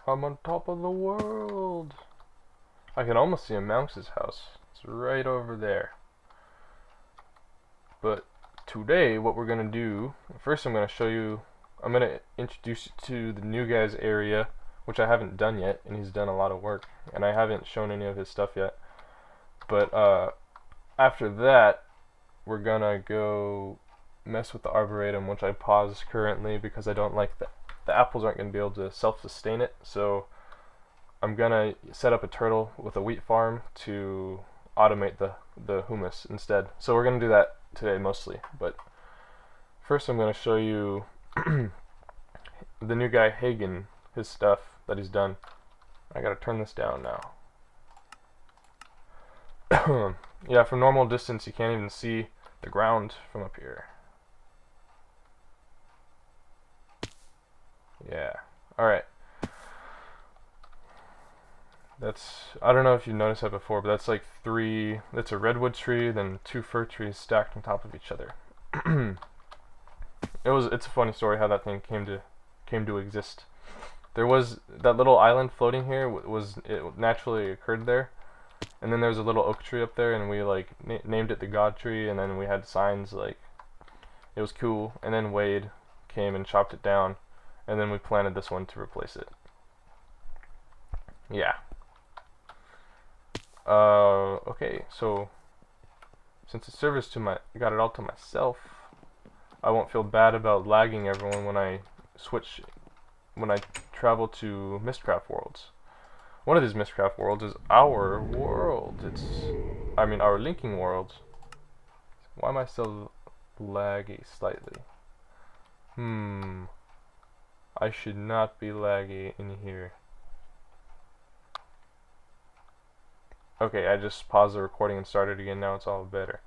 I'm on top of the world. I can almost see a Mouse's house. It's right over there. But today, what we're gonna do, first I'm gonna introduce you to the new guy's area, which I haven't done yet, and he's done a lot of work, and I haven't shown any of his stuff yet. But after that, we're gonna go mess with the arboretum, which I paused currently because I don't like the apples aren't gonna be able to self-sustain it. So I'm gonna set up a turtle with a wheat farm to automate the humus instead. So we're gonna do that today mostly. But first, I'm gonna show you the new guy Hagen, his stuff that he's done. I gotta turn this down now. Yeah, from normal distance you can't even see the ground from up here. Yeah. Alright. I don't know if you've noticed that before, but that's like that's a redwood tree, then 2 fir trees stacked on top of each other. It's a funny story how that thing came to exist. There was that little island floating here, it naturally occurred there. And then there's a little oak tree up there, and we like named it the God tree, and then we had signs like it was cool. And then Wade came and chopped it down, and then we planted this one to replace it. Yeah. Okay, so since I got it all to myself, I won't feel bad about lagging everyone when I travel to Mistcraft worlds. One of these Mistcraft worlds is our world. Our linking world. Why am I still laggy slightly? I should not be laggy in here. Okay, I just paused the recording and started again. Now it's all better.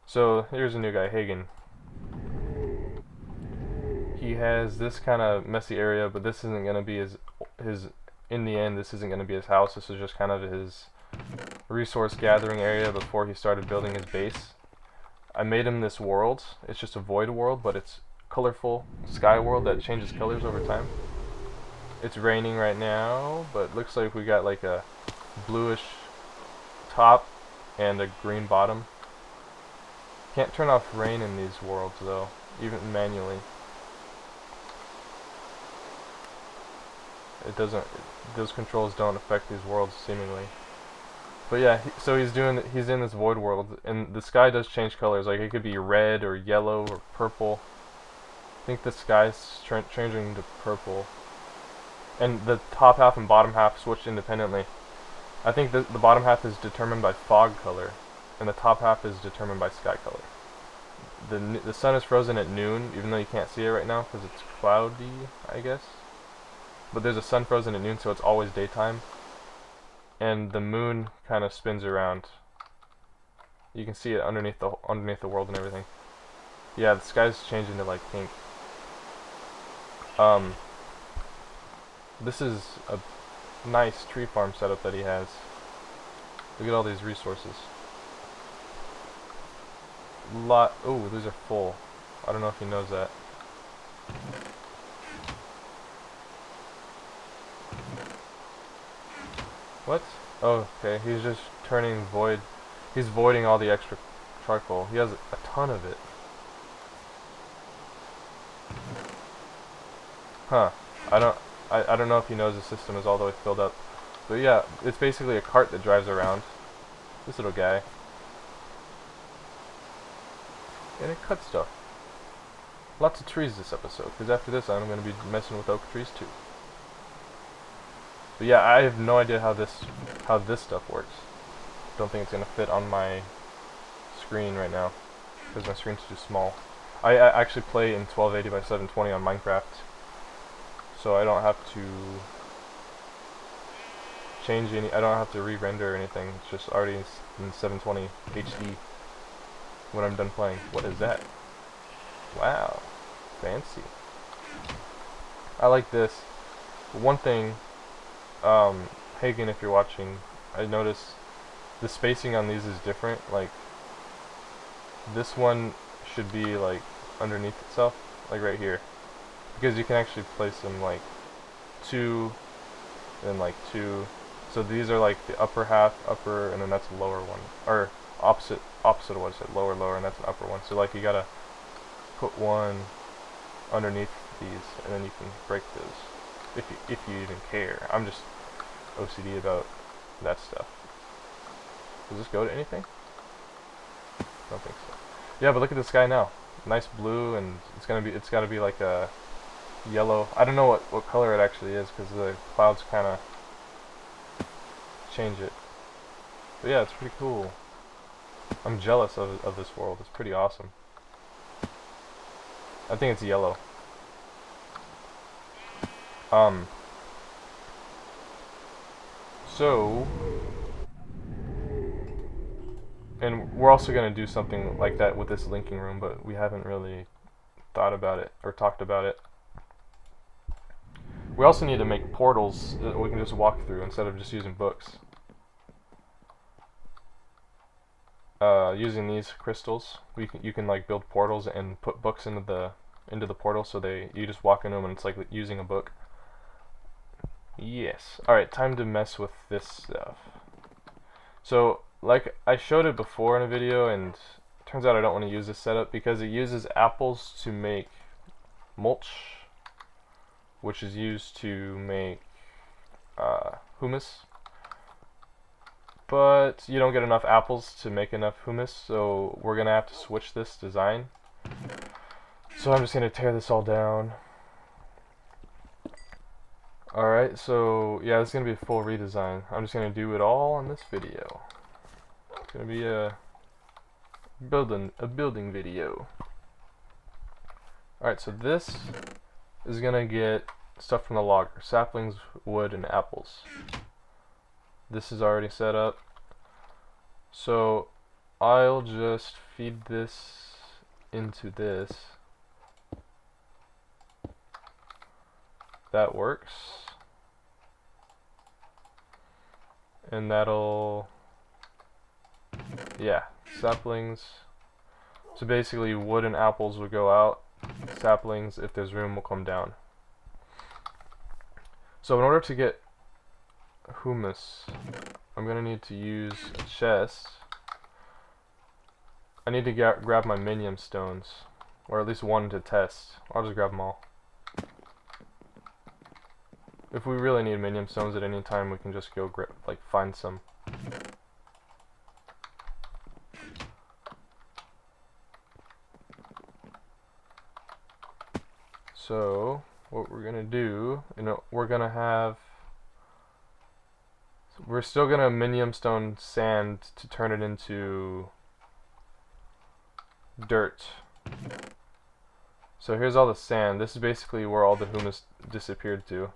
So here's a new guy, Hagen. He has this kind of messy area, but this isn't gonna be his. In the end, this isn't gonna be his house. This is just kind of his resource gathering area before he started building his base. I made him this world. It's just a void world, but it's colorful sky world that changes colors over time. It's raining right now, but looks like we got like a bluish top and a green bottom. Can't turn off rain in these worlds though, even manually. Those controls don't affect these worlds seemingly. But yeah, so he's in this void world, and the sky does change colors. Like it could be red or yellow or purple. I think the sky's changing to purple, and the top half and bottom half switch independently. I think the bottom half is determined by fog color, and the top half is determined by sky color. The sun is frozen at noon, even though you can't see it right now because it's cloudy, I guess. But there's a sun frozen at noon, so it's always daytime. And the moon kind of spins around. You can see it underneath the world and everything. Yeah, the sky's changing to like pink. This is a nice tree farm setup that he has. Look at all these resources. Oh, these are full. I don't know if he knows that. What? Oh, okay. He's just turning void. He's voiding all the extra charcoal. He has a ton of it. Huh. I don't know if he knows the system is all the way filled up. But yeah, it's basically a cart that drives around. This little guy. And it cuts stuff. Lots of trees this episode, because after this I'm going to be messing with oak trees too. But yeah, I have no idea how this stuff works. Don't think it's going to fit on my screen right now, because my screen's too small. I actually play in 1280 by 720 on Minecraft, so I don't have to I don't have to re-render or anything. It's just already in 720 HD when I'm done playing. What is that? Wow, fancy. I like this. One thing, Hagen, if you're watching, I noticed the spacing on these is different. Like, this one should be like underneath itself, like right here, because you can actually place them like 2 and then like 2. So these are like the upper half, upper, and then that's the lower one, or opposite of what I said, lower, lower, and that's an upper one. So like you gotta put one underneath these, and then you can break those if you even care. I'm just OCD about that stuff. Does this go to anything? I don't think so. Yeah, but look at the sky now. Nice blue, and it's gotta be like a yellow. I don't know what color it actually is because the clouds kind of change it. But yeah, it's pretty cool. I'm jealous of this world. It's pretty awesome. I think it's yellow. So, and we're also going to do something like that with this linking room, but we haven't really thought about it or talked about it. We also need to make portals that we can just walk through instead of just using books. Using these crystals, you can like build portals and put books into the portal, so you just walk into them and it's like using a book. Yes. All right, time to mess with this stuff. So, like I showed it before in a video, and it turns out I don't want to use this setup because it uses apples to make mulch, which is used to make humus. But you don't get enough apples to make enough humus, so we're gonna have to switch this design. So I'm just gonna tear this all down. Alright, so yeah, it's gonna be a full redesign. I'm just gonna do it all on this video. It's gonna be a building video. Alright, so this is gonna get stuff from the logger: saplings, wood, and apples. This is already set up, so I'll just feed this into this. That works, and that'll, yeah, saplings. So basically wood and apples will go out, saplings, if there's room, will come down. So in order to get humus, I'm gonna need to use a chest. I need to grab my minium stones, or at least one to test. I'll just grab them all. If we really need minium stones at any time, we can just go find some. So what we're gonna do, we're still gonna minium stone sand to turn it into dirt. So here's all the sand. This is basically where all the humus disappeared to.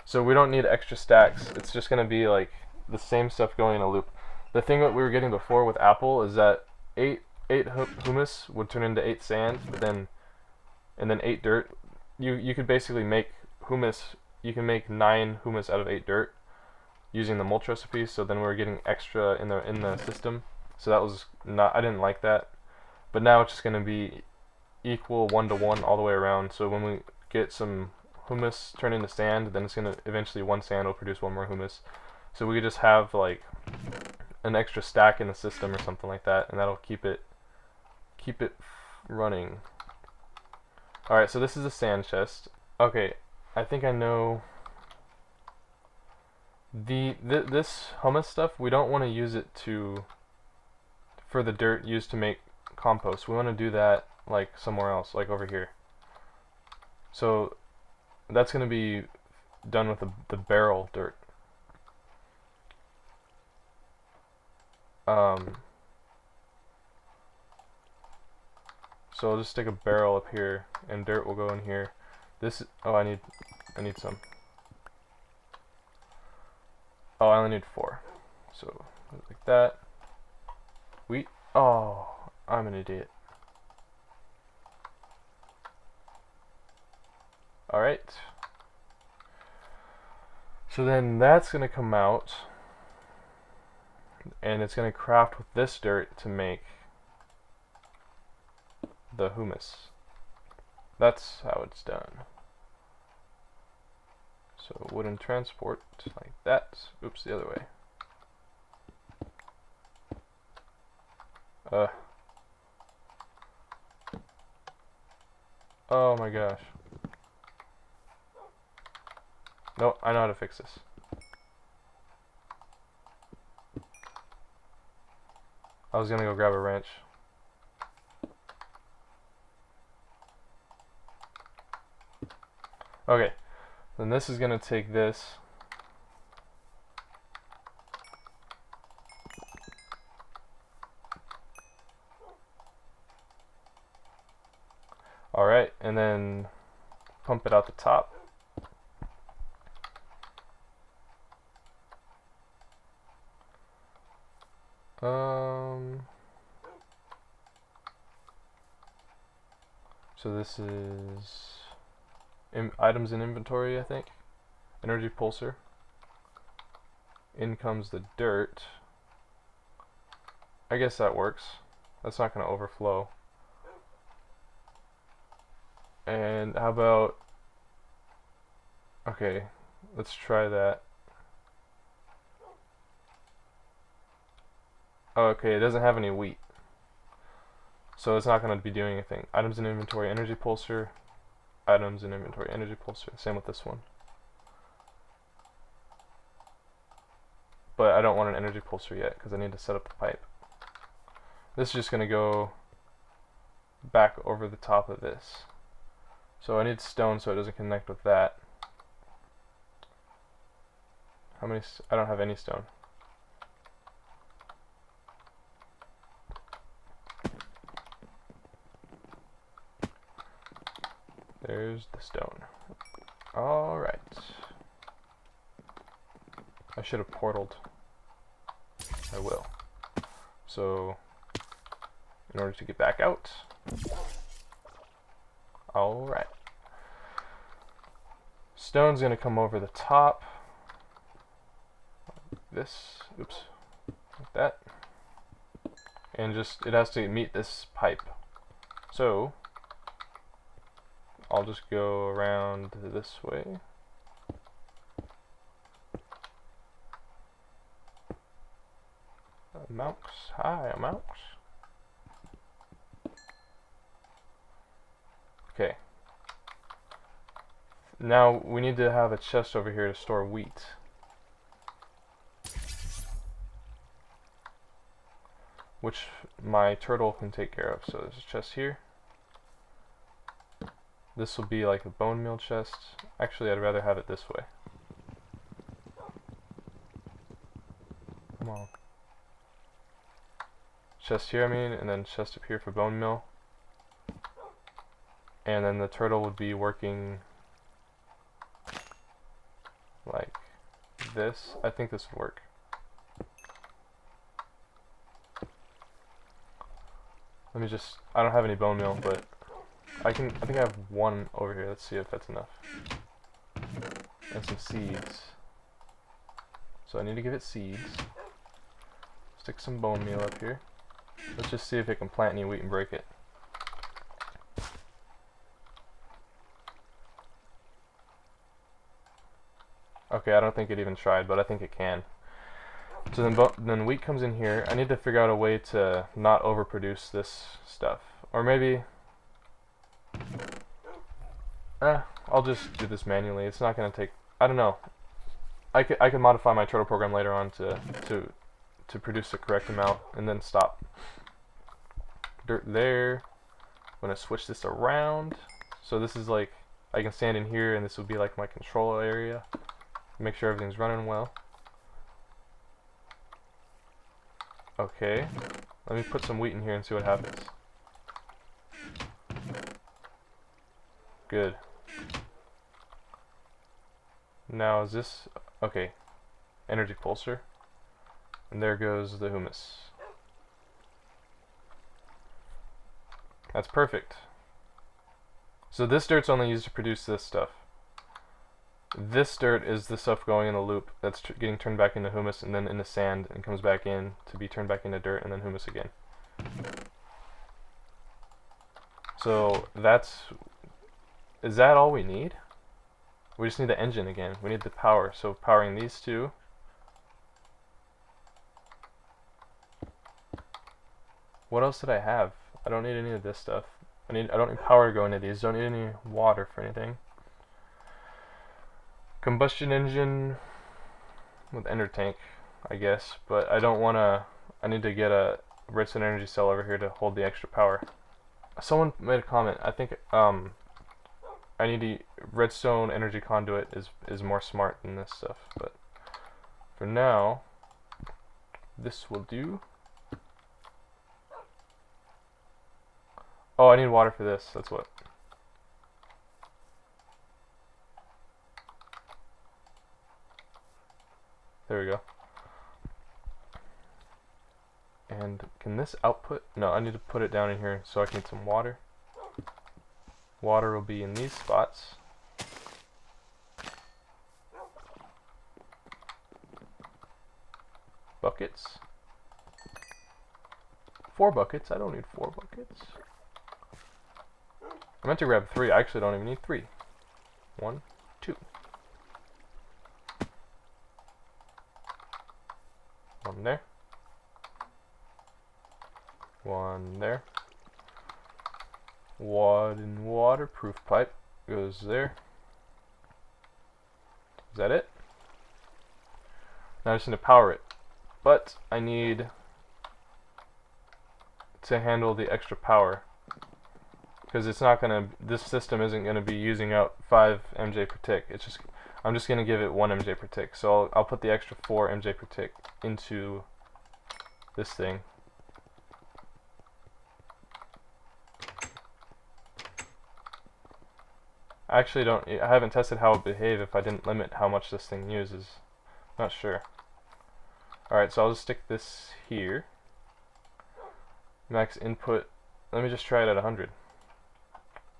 So we don't need extra stacks. It's just gonna be like the same stuff going in a loop. The thing that we were getting before with apple is that 8 humus would turn into 8 sand, and then 8 dirt. You could basically make humus. You can make 9 humus out of 8 dirt using the mulch recipe. So then we were getting extra in the system. So that was not. I didn't like that. But now it's just gonna be equal 1-to-1 all the way around. So when we get some humus turned into sand, then it's gonna eventually one sand will produce one more humus. So we could just have like an extra stack in the system or something like that, and that'll keep it running. Alright, so this is a sand chest. Okay, I think I know this humus stuff. We don't want to use it for the dirt used to make compost. We want to do that like somewhere else, like over here. So that's going to be done with the barrel dirt. So I'll just stick a barrel up here, and dirt will go in here. Oh, I need some. Oh, I only need 4. So like that. Oh, I'm an idiot. Alright. So then that's going to come out, and it's going to craft with this dirt to make the humus. That's how it's done. So wooden transport, like that. Oops, the other way. Oh my gosh. No, I know how to fix this. I was gonna go grab a wrench. Okay, then this is gonna take this. Alright, and then pump it out the top. So this is items in inventory, I think. Energy pulsar. In comes the dirt. I guess that works. That's not going to overflow. And how about... Okay, let's try that. Oh, okay, it doesn't have any wheat. So it's not going to be doing anything. Items in inventory, energy pulsar. Items in inventory, energy pulsar. Same with this one. But I don't want an energy pulsar yet because I need to set up the pipe. This is just going to go back over the top of this. So I need stone so it doesn't connect with that. How many? I don't have any stone. There's the stone. Alright. I should have portaled. I will. So, in order to get back out. Alright. Stone's gonna come over the top. Like this. Oops. Like that. And just, it has to meet this pipe. So, I'll just go around this way. Mouse. Hi, mouse. Okay. Now we need to have a chest over here to store wheat. Which my turtle can take care of. So there's a chest here. This will be like a bone meal chest. Actually, I'd rather have it this way. Come on. Chest here, I mean, and then chest up here for bone meal. And then the turtle would be working like this. I think this would work. Let me just, I don't have any bone meal, but I think I have one over here. Let's see if that's enough. And some seeds. So I need to give it seeds. Stick some bone meal up here. Let's just see if it can plant any wheat and break it. Okay, I don't think it even tried, but I think it can. So then wheat comes in here. I need to figure out a way to not overproduce this stuff. Or maybe... I'll just do this manually. It's not going to take... I don't know. I could modify my turtle program later on to produce the correct amount and then stop. Dirt there. I'm going to switch this around. So this is like... I can stand in here and this would be like my control area. Make sure everything's running well. Okay. Let me put some wheat in here and see what happens. Good. Now is this... Okay. Energy pulsar. And there goes the humus. That's perfect. So this dirt's only used to produce this stuff. This dirt is the stuff going in a loop that's getting turned back into humus and then into sand and comes back in to be turned back into dirt and then humus again. So that's... Is that all we need? We just need the engine again. We need the power. So powering these two. What else did I have? I don't need any of this stuff. I don't need power to go into these. Don't need any water for anything. Combustion engine with ender tank, I guess, but I don't want to. I need to get a redstone energy cell over here to hold the extra power. Someone made a comment. I think I need to redstone energy conduit is more smart than this stuff, but for now this will do. Oh, I need water for this. That's what. There we go. And can this output? No, I need to put it down in here so I can get some water. Water will be in these spots. Buckets. 4 buckets. I don't need 4 buckets. I meant to grab 3. I actually don't even need 3. 1, 2. 1 there. 1 there. Waterproof pipe goes there. Is that it? Now I just need to power it. But I need to handle the extra power, because it's not gonna. This system isn't gonna be using out 5 MJ per tick. It's just I'm just gonna give it 1 MJ per tick. So I'll put the extra 4 MJ per tick into this thing. I actually I haven't tested how it would behave if I didn't limit how much this thing uses. Not sure. Alright, so I'll just stick this here. Max input. Let me just try it at 100.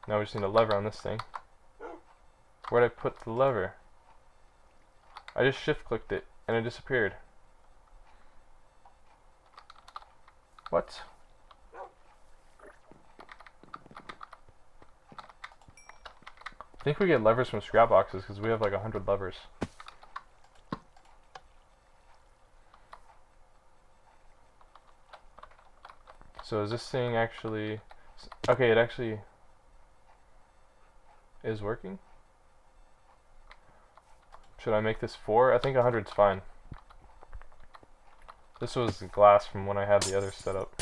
Now we just need a lever on this thing. Where'd I put the lever? I just shift clicked it and it disappeared. What? I think we get levers from scrap boxes because we have like 100 levers. So is this thing actually... Okay, it actually is working. Should I make this 4? I think 100's fine. This was glass from when I had the other set up.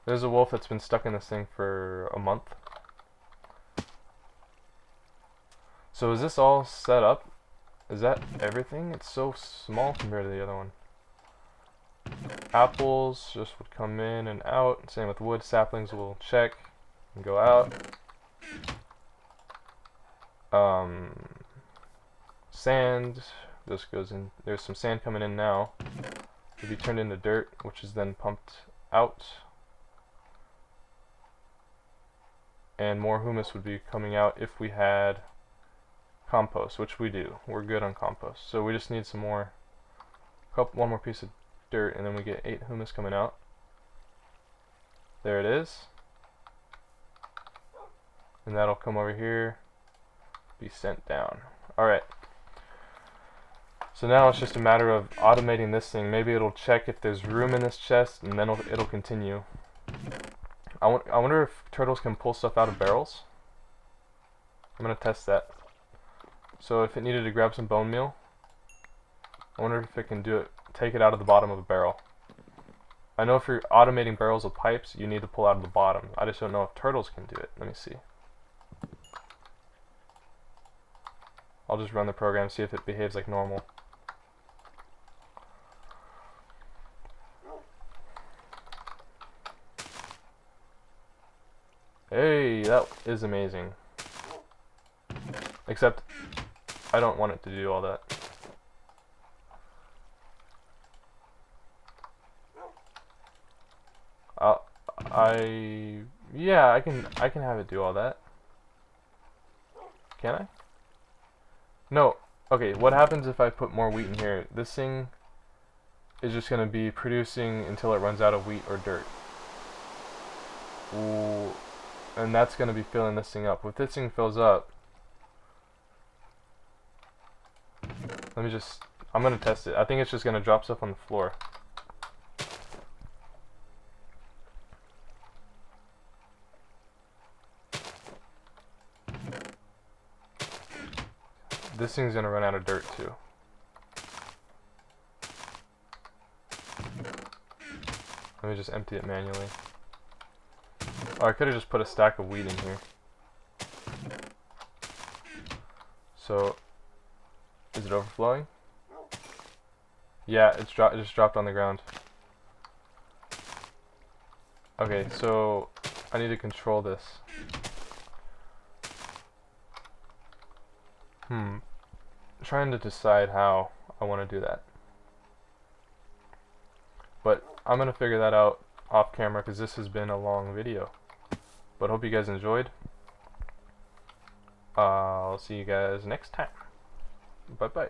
There's a wolf that's been stuck in this thing for a month. So is this all set up? Is that everything? It's so small compared to the other one. Apples just would come in and out. Same with wood. Saplings will check and go out. Sand just goes in. There's some sand coming in now. It'll be turned into dirt, which is then pumped out. And more humus would be coming out if we had compost, which we do. We're good on compost. So we just need some more, one more piece of dirt, and then we get 8 humus coming out. There it is. And that'll come over here, be sent down. Alright. So now it's just a matter of automating this thing. Maybe it'll check if there's room in this chest, and then it'll continue. I wonder if turtles can pull stuff out of barrels. I'm going to test that. So if it needed to grab some bone meal, I wonder if it can do it, take it out of the bottom of a barrel. I know if you're automating barrels with pipes, you need to pull out of the bottom. I just don't know if turtles can do it. Let me see. I'll just run the program, see if it behaves like normal. Hey, that is amazing. Except, I don't want it to do all that. Yeah, I can have it do all that. Can I? No. Okay, what happens if I put more wheat in here? This thing is just going to be producing until it runs out of wheat or dirt. Ooh, and that's going to be filling this thing up. If this thing fills up, let me just, I'm going to test it. I think it's just going to drop stuff on the floor. This thing's going to run out of dirt too. Let me just empty it manually. Oh, I could have just put a stack of wheat in here. So, is it overflowing? Yeah, it just dropped on the ground. Okay, so I need to control this. Trying to decide how I want to do that. But I'm going to figure that out off camera because this has been a long video. But hope you guys enjoyed. I'll see you guys next time. Bye bye.